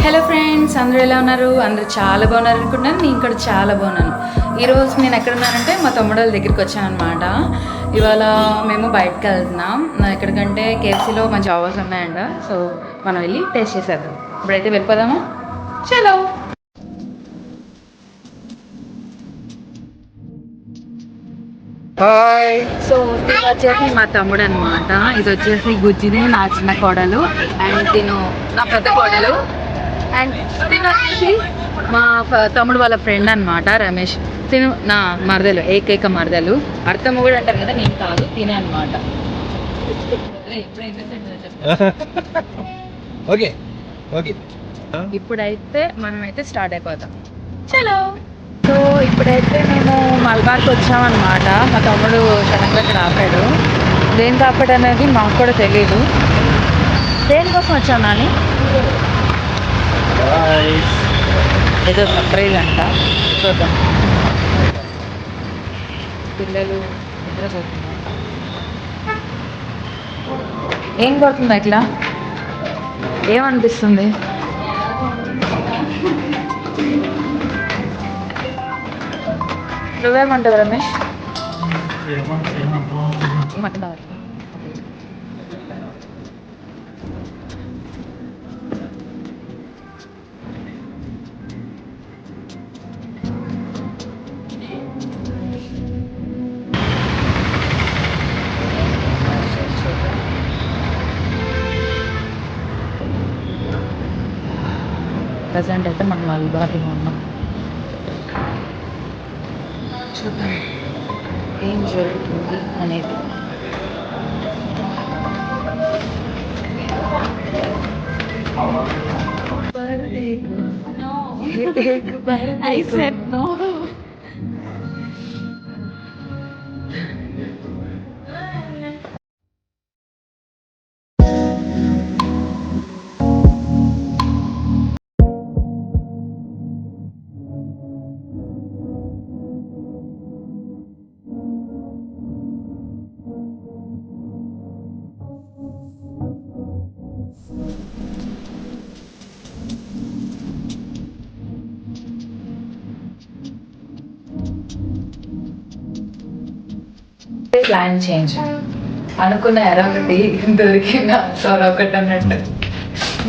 Hello friends, అందరూ ఎలా ఉన్నారు? అందరూ చాలా బాగున్నారు అనుకుంటున్నాను. నేను ఇక్కడ చాలా బాగున్నాను. ఈరోజు నేను ఎక్కడున్నానంటే మా తమ్ముడు వాళ్ళ దగ్గరికి వచ్చాను అనమాట. ఇవాళ మేము బయటకు వెళ్తున్నాం. ఎక్కడికంటే కేఎఫ్సీలో మంచి ఆఫర్స్ ఉన్నాయంట. సో మనం వెళ్ళి టేస్ట్ చేసేద్దాం. ఇప్పుడైతే వెళ్ళిపోదామా? చలో. హాయ్. సో ఇది వచ్చేసి మా తమ్ముడు అనమాట. ఇది వచ్చేసి గుజ్జిని, నా చిన్న కోడలు, అండ్ తిను నా పెద్ద కోడలు, అండ్ తిను వచ్చేసి మా తమ్ముడు వాళ్ళ ఫ్రెండ్ అనమాట రమేష్. తిను నా మరదలు, ఏకైక మరదలు. అర్థం కూడా అంటారు కదా, నేను కాదు తినే అనమాట. Okay okay. ఇప్పుడైతే మనమైతే స్టార్ట్ అయిపోతాం. చలో. సో ఇప్పుడైతే మేము మల్బార్కి వచ్చామన్నమాట. మా తమ్ముడు సడన్గా ఇక్కడ ఆపాడు. దేనికి ఆపాడు అనేది మాకు కూడా తెలియదు. దేనికోసం వచ్చాం నాని? ఏదో సర్ప్రైజ్ అంట, చూద్దాం. పిల్లలు నిద్రపోతున్నారు. ఏం కొడుతుంది అట్లా? ఏమనిపిస్తుంది? నువ్వేమంటావు రమేష్? ప్రజెంట్ అయితే మనం మల్బార్లో ఉన్నాం. చూద్దాం ఏం జరుగుతుంది అనేది. I said no. Plan change. అనుకున్న ఒకటి దొరికిన సొర ఒకటి అన్నట్టు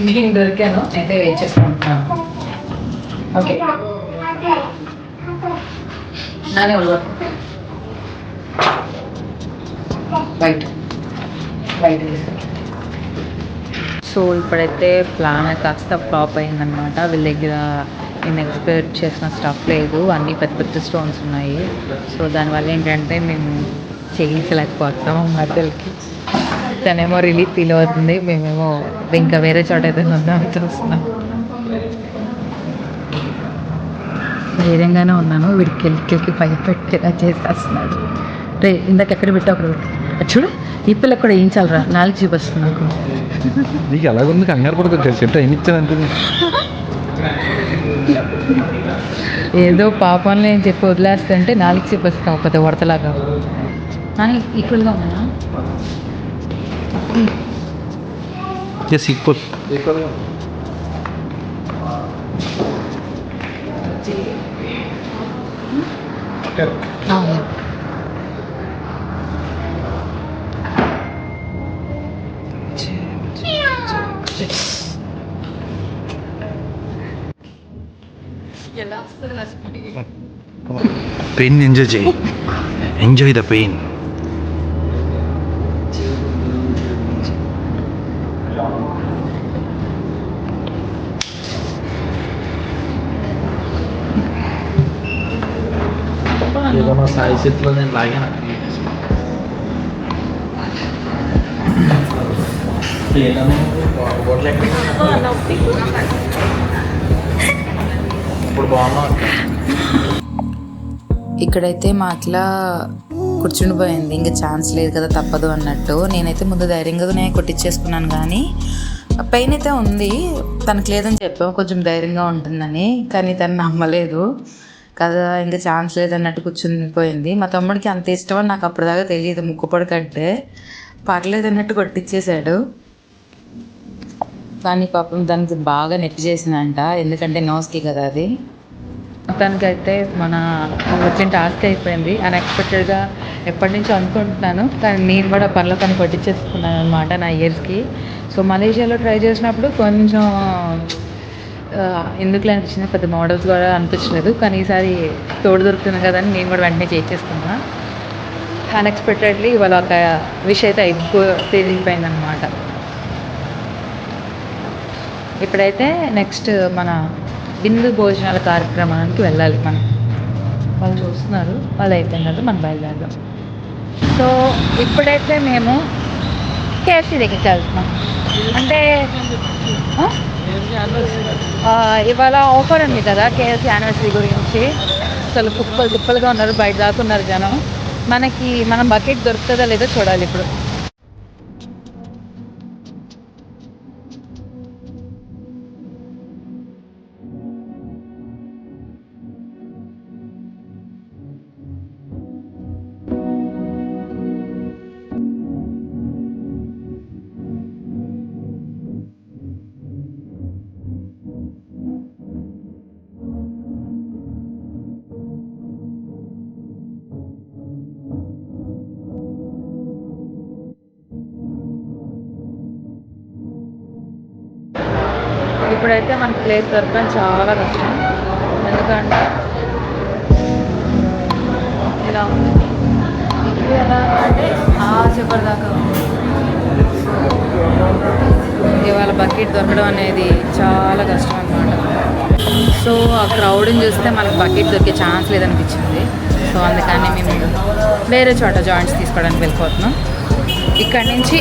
నేను దొరికాను. అయితే వెయిట్ చేసుకుంటున్నాను. ఓకే నానే బయట బయట. సో ఇప్పుడైతే ప్లాన్ కాస్త ఫ్లాప్ అయిందనమాట. వీళ్ళ దగ్గర నేను ఎక్స్పెక్ట్ చేసిన స్టఫ్ లేదు, అన్నీ పెద్ద పెద్ద స్టోన్స్ ఉన్నాయి. సో దానివల్ల ఏంటంటే మేము చేయించలేకపోతాము మధ్యలోకి. తనేమో రిలీఫ్ ఫీల్ అవుతుంది, మేమేమో ఇంకా వేరే చోట అయితే ఉందామని చూస్తున్నాం. ధైర్యంగానే ఉన్నాను, వీడికి వెళ్ళికి భయపెట్టేలా చేసేస్తున్నాడు. రే ఇందాక ఎక్కడ పెట్టా అక్కడ పెట్టు. చూడు ఈ పిల్లకి కూడా వేయించాలరా, నాలుగు చూపిస్తుంది నాకు. నీకు ఎలాగుంది? కంగారు పడుతుంది. చెట్టు ఏమి ఇచ్చానంటే ఏదో పాపంలో ఏం చెప్పి వదిలేస్తుంటే నాలుగు చూపిస్తాం పెద్ద వడతలాగా. కానీ ఈక్వల్గా ఉన్నాయా? Yes equal. పెయిన్ ఎంజాయ్ చేయి, ఎంజాయ్ ద పెయిన్. ఏదో మా సాయి చేతిలో నేను లాగాను. ఇప్పుడు బాగున్నా. ఇక్కడైతే మా అట్లా కూర్చుండిపోయింది, ఇంకా ఛాన్స్ లేదు కదా తప్పదు అన్నట్టు. నేనైతే ముందు ధైర్యంగానే కొట్టించేసుకున్నాను, కానీ పెయిన్ అయితే ఉంది. తనకు లేదని చెప్పాము కొంచెం ధైర్యంగా ఉంటుందని, కానీ తను నమ్మలేదు కదా, ఇంకా ఛాన్స్ లేదన్నట్టు కూర్చునిపోయింది. మా తమ్ముడికి అంత ఇష్టం అని నాకు అప్పటిదాకా తెలియదు. ముక్కుపొడి కంటే పర్లేదు అన్నట్టు కొట్టించేశాడు. కానీ పాపం దానికి బాగా నొప్పి చేసిందంట, ఎందుకంటే నోస్కి కదా అది. మొత్తానికైతే మన వచ్చిన టాస్క్ అయిపోయింది. అన్ఎక్స్పెక్టెడ్గా ఎప్పటి నుంచో అనుకుంటున్నాను, కానీ నేను కూడా పనిలో పని పట్టించేసుకున్నాను అనమాట నా ఇయర్స్కి. సో మలేషియాలో ట్రై చేసినప్పుడు కొంచెం ఎందుకులే అనిపించింది, పెద్ద మోడల్స్ కూడా అనిపించలేదు. కానీ ఈసారి తోడు దొరుకుతుంది కదా అని నేను కూడా వెంటనే చేసేసుకున్నా. అన్ఎక్స్పెక్టెడ్లీ ఇవాళ ఒక విష్ అయితే ఎక్కువ తెలిగిపోయిందనమాట. ఇప్పుడైతే నెక్స్ట్ మన విందు భోజనాల కార్యక్రమానికి వెళ్ళాలి మనం. వాళ్ళు చూస్తున్నారు, వాళ్ళు అయిపోయిన తర్వాత మనం బయలుదేరదాం. సో ఇప్పుడైతే మేము కేఎఫ్సీ దగ్గరికి వెళ్తున్నాం. అంటే ఇవాళ ఆఫర్ ఉంది కదా కేఎఫ్సీ యానివర్సరీ గురించి. అసలు కుప్పలుగా ఉన్నారు, బయట దాకా ఉన్నారు జనం. మన బకెట్ దొరుకుతుందా లేదో చూడాలి ఇప్పుడు. ఇప్పుడైతే మనకి ప్లేస్ దొరకడం చాలా కష్టం, ఎందుకంటే ఇలా ఉంది. ఇప్పుడు ఎలా అంటే చివరి దాకా ఉంది. ఇవాళ బకెట్ దొరకడం అనేది చాలా కష్టం అన్నమాట. సో ఆ క్రౌడ్ని చూస్తే మనకు బకెట్ దొరికే ఛాన్స్ లేదనిపించింది. సో అందుకని మేము వేరే చోట జాయింట్స్ తీసుకోవడానికి వెళ్ళిపోతున్నాం. ఇక్కడ నుంచి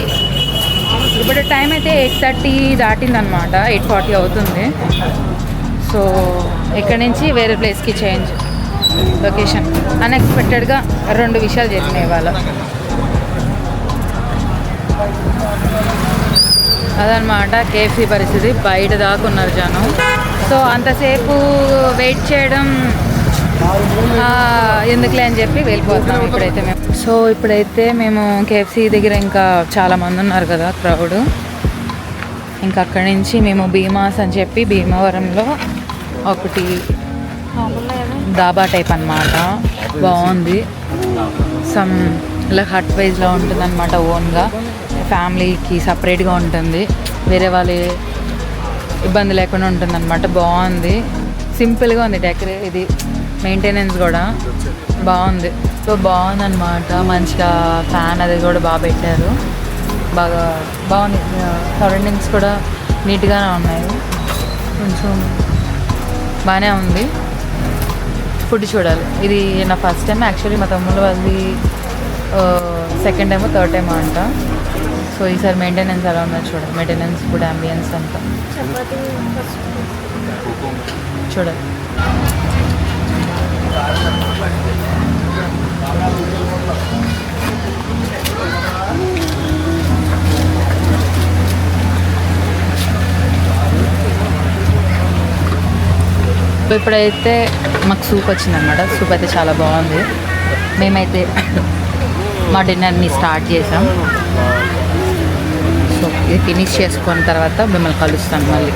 ఇప్పుడు టైం అయితే 8:30 దాటిందనమాట, 8:40 అవుతుంది. సో ఇక్కడ నుంచి వేరే ప్లేస్కి చేంజ్ లొకేషన్. అన్ఎక్స్పెక్టెడ్గా 2 విషయాలు జరిగినాయి ఇవాళ. అదనమాట కేఎఫ్సీ పరిస్థితి. బయట దాకా ఉన్నారు జనం. సో అంతసేపు వెయిట్ చేయడం ఎందుకులే అని చెప్పి వెళ్ళిపోతున్నాం ఇప్పుడైతే మేము. సో ఇప్పుడైతే మేము కేఎఫ్సీ దగ్గర ఇంకా చాలామంది ఉన్నారు కదా క్రౌడ్. ఇంకా అక్కడి నుంచి మేము భీమాస్ అని చెప్పి భీమవరంలో ఒకటి దాబా టైప్ అన్నమాట, బాగుంది. సమ్ ఇలా హట్ వైజ్లో ఉంటుంది అనమాట, ఓన్గా ఫ్యామిలీకి సపరేట్గా ఉంటుంది, వేరే వాళ్ళ ఇబ్బంది లేకుండా ఉంటుంది అనమాట. బాగుంది, సింపుల్గా ఉంది. ఇది మెయింటెనెన్స్ కూడా బాగుంది. సో బాగుందన్నమాట, మంచిగా ఫ్యాన్ అది కూడా బాగా పెట్టారు, బాగుంది. సరౌండింగ్స్ కూడా నీట్గానే ఉన్నాయి, కొంచెం బాగానే ఉంది. ఫుడ్ చూడాలి. ఇది నా ఫస్ట్ టైం యాక్చువల్లీ, మా తమ్ముళ్ళు వాళ్ళది సెకండ్ టైమో థర్డ్ టైమో అంట. సో ఈసారి మెయింటెనెన్స్ ఎలా ఉన్నది చూడాలి, మెయింటెనెన్స్ ఫుడ్ అంబియన్స్ అంతా చూడాలి. ఇప్పుడైతే మాకు సూప్ వచ్చిందన్నమాట. సూప్ అయితే చాలా బాగుంది. మేమైతే మా డిన్నర్ని స్టార్ట్ చేసాం. సో ఇది ఫినిష్ చేసుకున్న తర్వాత మిమ్మల్ని కలుస్తాను మళ్ళీ,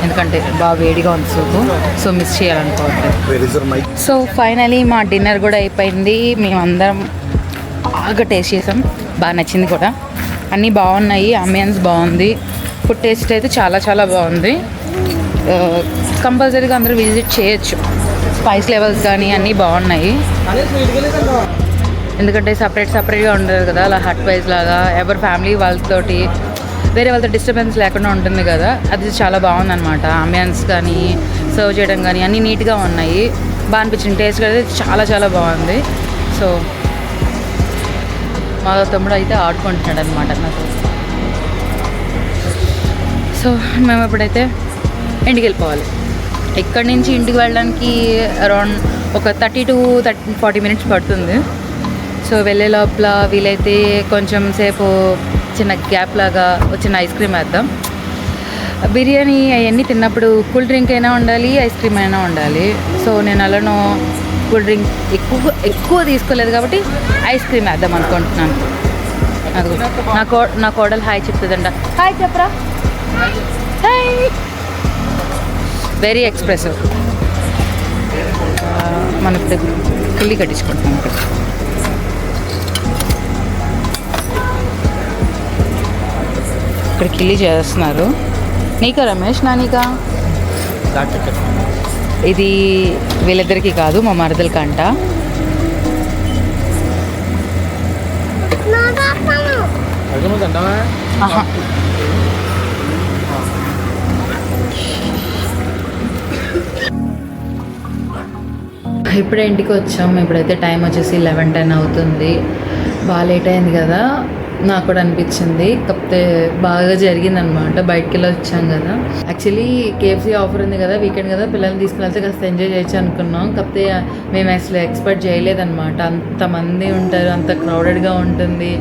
ఎందుకంటే బాగా వేడిగా ఉంది సూపు. సో మిస్ చేయాలనుకోవట్లేదు. సో ఫైనలీ మా డిన్నర్ కూడా అయిపోయింది. మేమందరం బాగా టేస్ట్ చేసాం, బాగా నచ్చింది కూడా. అన్నీ బాగున్నాయి, అంబియన్స్ బాగుంది, ఫుడ్ టేస్ట్ అయితే చాలా చాలా బాగుంది. కంపల్సరీగా అందరూ విజిట్ చేయొచ్చు. స్పైస్ లెవెల్స్ కానీ అన్నీ బాగున్నాయి, ఎందుకంటే సపరేట్గా ఉండదు కదా, అలా హట్ వైజ్ లాగా ఎవరి ఫ్యామిలీ వాళ్ళతోటి వేరే వాళ్ళతో డిస్టర్బెన్స్ లేకుండా ఉంటుంది కదా, అది చాలా బాగుందన్నమాట. అంబియన్స్ కానీ సర్వ్ చేయడం కానీ అన్నీ నీట్గా ఉన్నాయి, బాగా అనిపించింది. టేస్ట్ అయితే చాలా చాలా బాగుంది. సో మా తమ్ముడు అయితే ఆడుకుంటున్నాడు అనమాట నాకు. సో మేము ఎప్పుడైతే ఇంటికి వెళ్ళిపోవాలి. ఇక్కడి నుంచి ఇంటికి వెళ్ళడానికి అరౌండ్ ఒక 30 to 40 minutes పడుతుంది. సో వెళ్ళే లోపల వీలైతే కొంచెం సేపు చిన్న గ్యాప్ లాగా చిన్న ఐస్ క్రీమ్ వేద్దాం. బిర్యానీ అవన్నీ తిన్నప్పుడు కూల్ డ్రింక్ అయినా ఉండాలి, ఐస్ క్రీమ్ అయినా ఉండాలి. సో నేను అలానో కూల్ డ్రింక్ ఎక్కువ తీసుకోలేదు కాబట్టి ఐస్ క్రీమ్ వేద్దాం అనుకుంటున్నాను. అది నా కోడలు హాయ్ చెప్తుందంట. హాయ్ చెప్పరా. Very expressive. మనం ఇప్పుడు కిల్లి కట్టించుకుంటున్నాం. ఇక్కడ కిల్లి చేస్తున్నారు. నీకా రమేష్? నానికా? ఇది వీళ్ళిద్దరికి కాదు, మా మరదలకి అంట. ఇప్పుడే ఇంటికి వచ్చాం. ఇప్పుడైతే టైం వచ్చేసి 11:10 అవుతుంది. బాగా లేట్ అయింది కదా, నాకు కూడా అనిపించింది. కాకపోతే బాగా జరిగిందనమాట. బయటికి వెళ్ళి వచ్చాం కదా. యాక్చువల్లీ KFC ఆఫర్ ఉంది కదా, వీకెండ్ కదా, పిల్లల్ని తీసుకుని వెళ్తే కాస్త ఎంజాయ్ చేయొచ్చు అనుకున్నాం. కాకపోతే మేము అసలు ఎక్స్పెక్ట్ చేయలేదన్నమాట, అంతమంది ఉంటారు, అంత క్రౌడెడ్గా ఉంటుంది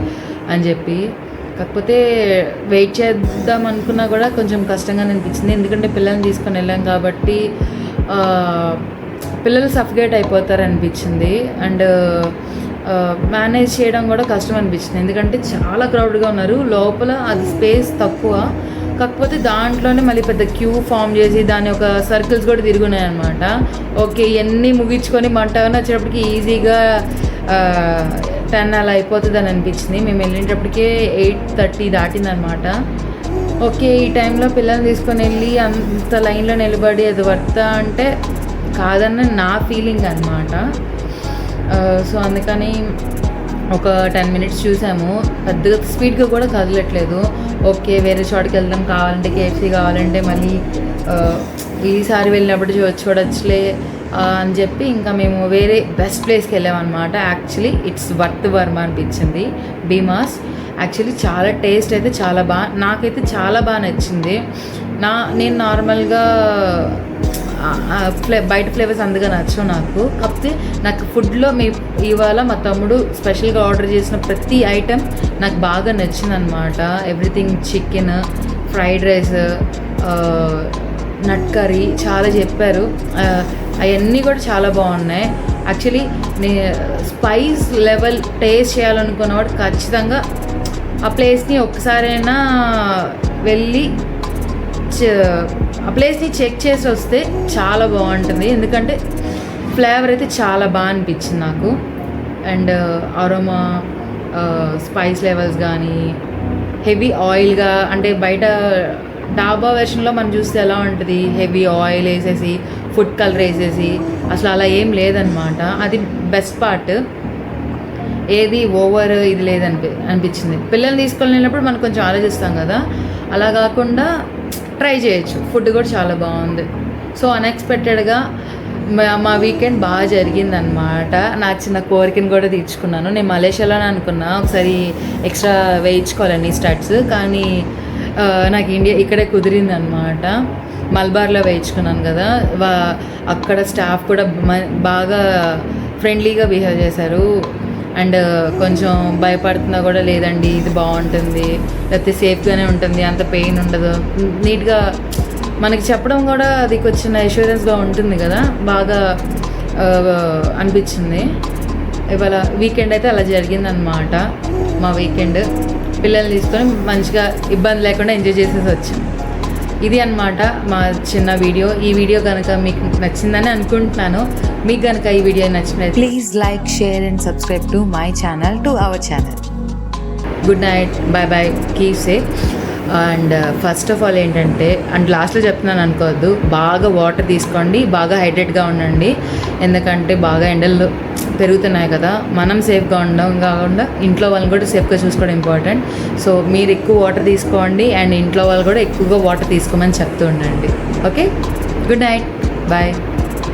అని చెప్పి. కాకపోతే వెయిట్ చేద్దాం అనుకున్నా కూడా కొంచెం కష్టంగా అనిపించింది. ఎందుకంటే పిల్లల్ని తీసుకొని వెళ్ళాం కాబట్టి పిల్లలు సఫికేట్ అయిపోతారు అనిపించింది. అండ్ మేనేజ్ చేయడం కూడా కష్టం అనిపించింది. ఎందుకంటే చాలా క్రౌడ్గా ఉన్నారు. లోపల అది స్పేస్ తక్కువ, కాకపోతే దాంట్లోనే మళ్ళీ పెద్ద క్యూ ఫామ్ చేసి దాని ఒక సర్కిల్స్ కూడా తిరుగున్నాయి అనమాట. ఓకే, ఇవన్నీ ముగించుకొని మా టర్న్ వచ్చేటప్పటికి ఈజీగా 10 అలా అయిపోతుంది అని అనిపించింది. మేము వెళ్ళేటప్పటికే 8:30 దాటిందనమాట. ఓకే, ఈ టైంలో పిల్లల్ని తీసుకొని వెళ్ళి అంత లైన్లో నిలబడి అది వర్తా అంటే కాదన్న నా ఫీలింగ్ అనమాట. సో అందుకని ఒక 10 minutes చూసాము. పెద్దగా స్పీడ్గా కూడా కదలట్లేదు. ఓకే, వేరే చోటుకి వెళ్దాం, కావాలంటే KFC కావాలంటే మళ్ళీ ఈసారి వెళ్ళినప్పుడు చూడొచ్చులే అని చెప్పి ఇంకా మేము వేరే బెస్ట్ ప్లేస్కి వెళ్ళామన్నమాట. యాక్చువల్లీ ఇట్స్ వర్త్ వర్మ అనిపించింది, భీమాస్. యాక్చువల్లీ చాలా టేస్ట్ అయితే చాలా నాకైతే చాలా బాగా నచ్చింది. నేను నార్మల్గా బయట ఫ్లేవర్స్ అందుగా నచ్చవు నాకు. కాకపోతే నాకు ఫుడ్లో ఇవాళ మా తమ్ముడు స్పెషల్గా ఆర్డర్ చేసిన ప్రతి ఐటెం నాకు బాగా నచ్చిందనమాట. ఎవ్రీథింగ్, చికెన్, ఫ్రైడ్ రైస్, నట్ కర్రీ చాలా చెప్పారు. అవన్నీ కూడా చాలా బాగున్నాయి. యాక్చువల్లీ స్పైస్ లెవెల్ టేస్ట్ చేయాలనుకున్నవాడు ఖచ్చితంగా ఆ ప్లేస్ని ఒక్కసారైనా వెళ్ళి ఆ ప్లేస్ని చెక్ చేసి వస్తే చాలా బాగుంటుంది. ఎందుకంటే ఫ్లేవర్ అయితే చాలా బాగా అనిపించింది నాకు. అండ్ అరోమా, స్పైస్ లెవెల్స్ కానీ హెవీ ఆయిల్గా, అంటే బయట డాబా వెర్షన్లో మనం చూస్తే ఎలా ఉంటుంది, హెవీ ఆయిల్ వేసేసి ఫుడ్ కలర్ వేసేసి, అసలు అలా ఏం లేదనమాట. అది బెస్ట్ పార్ట్. ఏది ఓవర్ ఇది అనిపించింది. పిల్లల్ని తీసుకొని వెళ్ళినప్పుడు మనం కొంచెం ఆలోచిస్తాం కదా, అలా కాకుండా ట్రై చేయొచ్చు. ఫుడ్ కూడా చాలా బాగుంది. సో అన్ఎక్స్పెక్టెడ్గా మా వీకెండ్ బాగా జరిగిందనమాట. నా చిన్న కోరికను కూడా తీర్చుకున్నాను. నేను మలేషియాలోనే అనుకున్నా ఒకసారి ఎక్స్ట్రా వేయించుకోవాలని స్టడ్స్, కానీ నాకు ఇక్కడే కుదిరిందనమాట. మల్బార్లో వేయించుకున్నాను కదా, అక్కడ స్టాఫ్ కూడా బాగా ఫ్రెండ్లీగా బిహేవ్ చేశారు. అండ్ కొంచెం భయపడుతున్నా కూడా లేదండి ఇది బాగుంటుంది, లేకపోతే సేఫ్గానే ఉంటుంది, అంత పెయిన్ ఉండదు, నీట్గా మనకి చెప్పడం కూడా అది కొంచెం అష్యూరెన్స్గా ఉంటుంది కదా, బాగా అనిపించింది. ఇవాళ వీకెండ్ అయితే అలా జరిగిందనమాట. మా వీకెండ్ పిల్లల్ని తీసుకొని మంచిగా ఇబ్బంది లేకుండా ఎంజాయ్ చేసేసి వచ్చాం. ఇది అన్నమాట మా చిన్న వీడియో. ఈ వీడియో కనుక మీకు నచ్చిందని అనుకుంటున్నాను. మీకు కనుక ఈ వీడియో నచ్చినట్లయితే please like, share and subscribe to my channel, to our channel. Good night, bye bye, keep safe. And first of all ఏంటంటే, అండ్ లాస్ట్లో చెప్తున్నాను అనుకోవద్దు, బాగా వాటర్ తీసుకోండి, బాగా హైడ్రేట్గా ఉండండి. ఎందుకంటే బాగా ఎండలు పెరుగుతున్నాయి కదా, మనం సేఫ్గా ఉండడం కాకుండా ఇంట్లో వాళ్ళని కూడా సేఫ్గా చూసుకోవడం ఇంపార్టెంట్. సో మీరు ఎక్కువ వాటర్ తీసుకోండి అండ్ ఇంట్లో వాళ్ళు కూడా ఎక్కువగా వాటర్ తీసుకోమని చెప్తూ ఉండండి. Okay, good night, bye.